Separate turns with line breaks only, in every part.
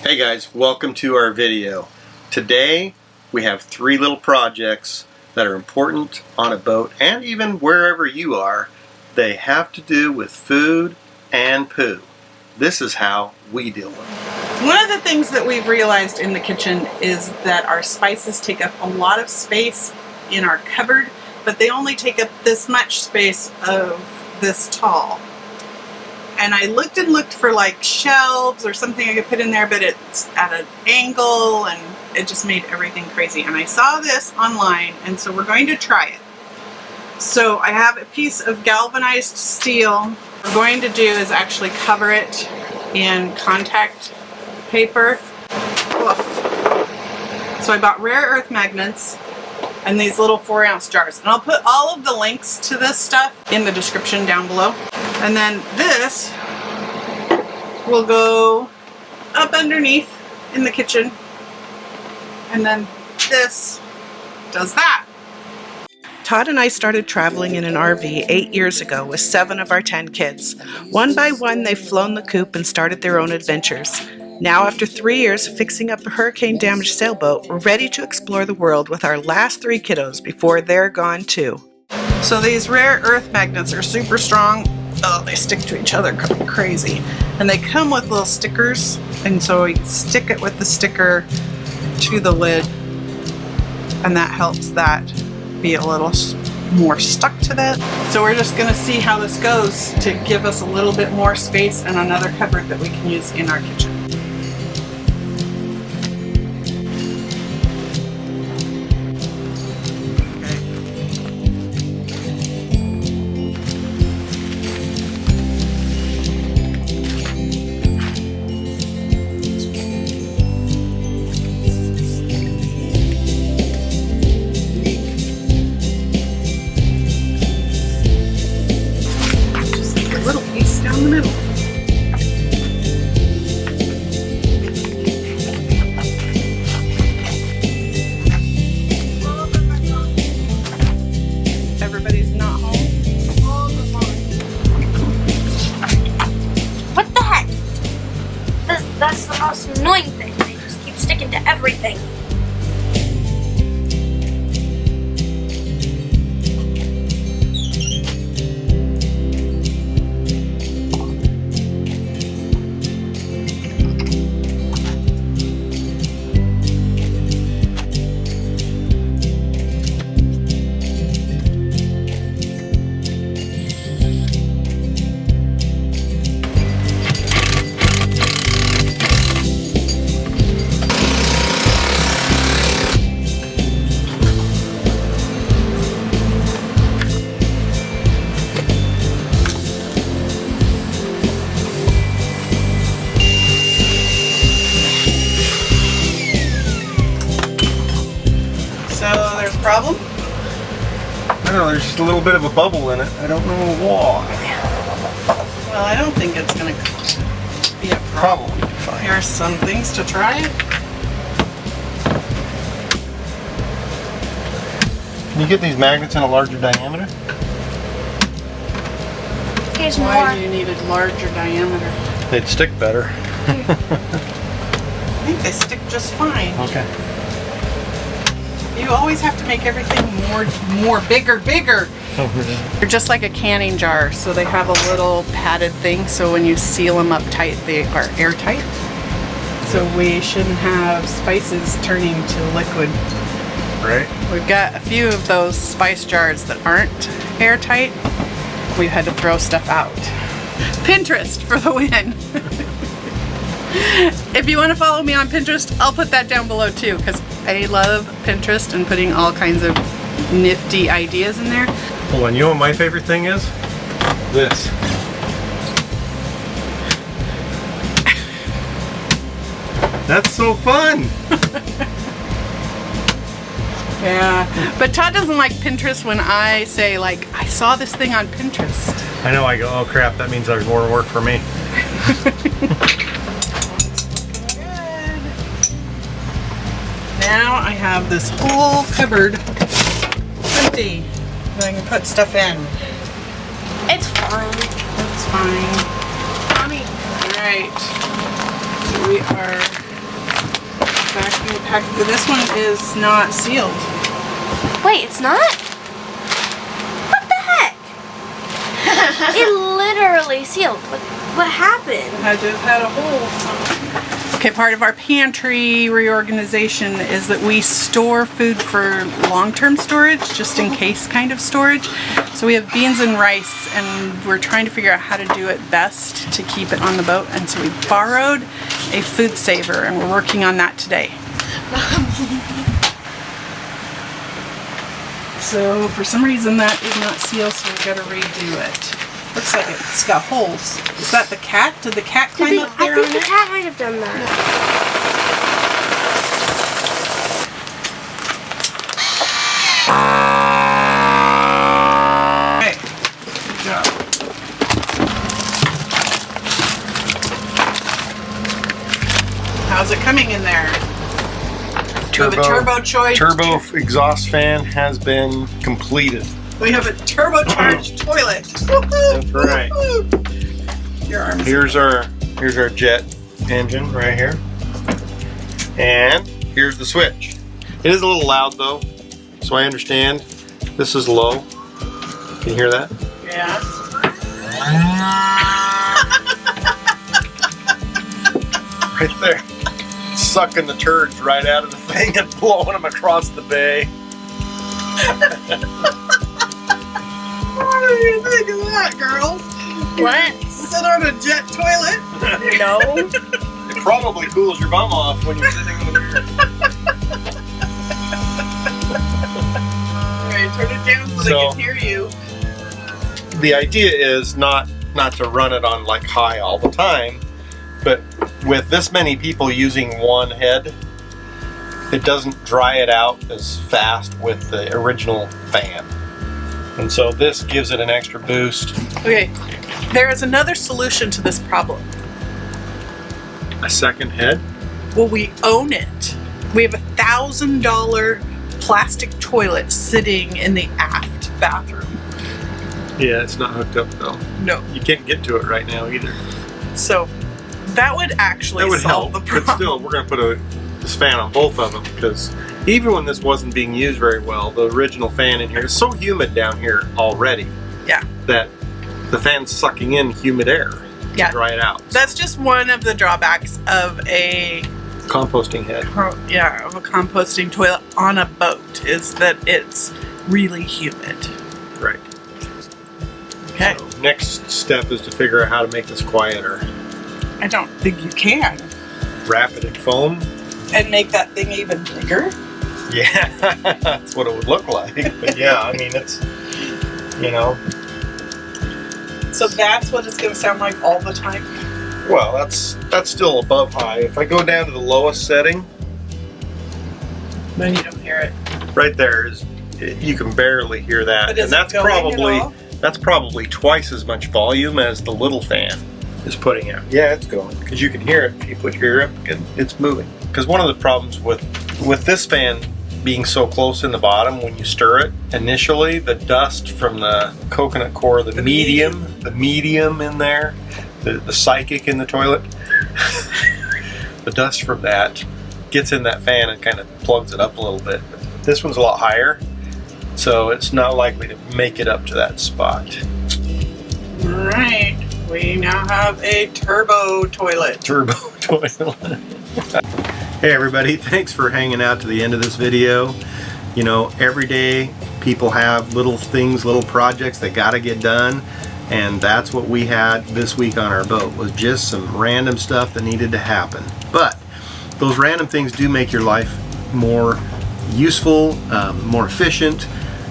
Hey guys, welcome to our video. Today we have 3 little projects that are important on a boat and even wherever you are. They have to do with food and poo. This is how we deal with it.
One of the things that we've realized in the kitchen is that our spices take up a lot of space in our cupboard, but they only take up this much space of this tall. And I looked and looked for like shelves or something I could put in there, but it's at an angle and it just made everything crazy. And I saw this online, and so we're going to try it. So I have a piece of galvanized steel. What we're going to do is actually cover it in contact paper. Oof. So I bought rare earth magnets and these little 4-ounce jars. And I'll put all of the links to this stuff in the description down below. And then this will go up underneath in the kitchen. And then this does that. Todd and I started traveling in an RV 8 years ago with 7 of our 10 kids. One by one, they've flown the coop and started their own adventures. Now, after 3 years of fixing up a hurricane-damaged sailboat, we're ready to explore the world with our last 3 kiddos before they're gone too. So these rare earth magnets are super strong. Oh, they stick to each other crazy. And they come with little stickers, and so you stick it with the sticker to the lid, and that helps that be a little more stuck to that. So we're just gonna see how this goes to give us a little bit more space and another cupboard that we can use in our kitchen. Down the middle. Everybody's not home.
What the heck? That's the most annoying thing. They just keep sticking to everything.
Problem?
I don't know, there's just a little bit of a bubble in it. I don't know why.
Well, I don't think it's going to be a problem.
Probably fine.
Here are some things to try.
Can you get these magnets in a larger diameter?
Here's
Why
more.
do you need a larger diameter?
They'd stick better.
I think they stick just fine.
Okay.
You always have to make everything more bigger. They're just like a canning jar, so they have a little padded thing, so when you seal them up tight, they are airtight. So we shouldn't have spices turning to liquid.
Right.
We've got a few of those spice jars that aren't airtight. We've had to throw stuff out. Pinterest for the win. If you want to follow me on Pinterest, I'll put that down below too, because I love Pinterest and putting all kinds of nifty ideas in there.
Well, and you know what my favorite thing is? This. That's so fun!
Yeah, but Todd doesn't like Pinterest when I say, like, I saw this thing on Pinterest.
I know, I go, oh crap, that means there's more work for me.
Now I have this whole cupboard empty that I can put stuff in.
It's fine.
That's fine. Mommy. Alright. We are vacuum pack. This one is not sealed.
Wait, it's not? What the heck? It literally sealed. What happened?
I just had a hole. Okay, part of our pantry reorganization is that we store food for long-term storage, just in case kind of storage. So we have beans and rice, and we're trying to figure out how to do it best to keep it on the boat. And so we borrowed a food saver, and we're working on that today. So for some reason that is not sealed, so we've got to redo it. Looks like it's got holes. Is that the cat? Did the cat climb up there?
I think the cat might have done that.
Okay. Good job. How's it coming in there? We have a
turbo exhaust fan has been completed.
We have a turbocharged toilet.
That's right.
Your arms.
Here's our jet engine right here. And here's the switch. It is a little loud though, so I understand. This is low. Can you hear that?
Yeah.
Right there. Sucking the turds right out of the thing and blowing them across the bay.
What do you think of that, girls?
What?
Sit on a jet toilet?
No.
It probably cools your bum off when you're sitting over here.
Alright, turn it down so they can hear you.
The idea is not to run it on like high all the time, but with this many people using one head, it doesn't dry it out as fast with the original fan. And so this gives it an extra boost.
Okay, there is another solution to this problem.
A second head?
Well, we own it. We have a $1,000 plastic toilet sitting in the aft bathroom.
Yeah, it's not hooked up though.
No.
You can't get to it right now either.
So that would actually solve the problem.
But still, we're going to put this fan on both of them, because even when this wasn't being used very well, the original fan in here is so humid down here already.
Yeah.
That the fan's sucking in humid air to dry it out.
That's just one of the drawbacks of a
composting head.
Of a composting toilet on a boat, is that it's really humid.
Right.
Okay.
So next step is to figure out how to make this quieter.
I don't think you can.
Wrap it in foam.
And make that thing even bigger?
Yeah, that's what it would look like. But yeah, I mean, it's, you know.
So that's what it's going to sound like all the time?
Well, that's still above high. If I go down to the lowest setting,
then you don't hear it.
Right there is, you can barely hear that.
But is
and that's
it going
probably twice as much volume as the little fan is putting out. Yeah, it's going, because you can hear it. If you put your ear up, it's moving. Because one of the problems with this fan being so close in the bottom, when you stir it, initially the dust from the coconut core, the medium in there, the psychic in the toilet, the dust from that gets in that fan and kind of plugs it up a little bit. This one's a lot higher, so it's not likely to make it up to that spot.
Alright, we now have a turbo toilet.
Turbo toilet. Hey everybody, thanks for hanging out to the end of this video. You know, every day people have little things, little projects that gotta get done, and that's what we had this week on our boat, was just some random stuff that needed to happen. But those random things do make your life more useful, more efficient,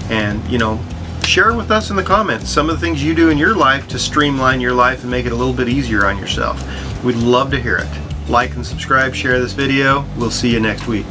and you know, share with us in the comments some of the things you do in your life to streamline your life and make it a little bit easier on yourself. We'd love to hear it. Like and subscribe, share this video. We'll see you next week.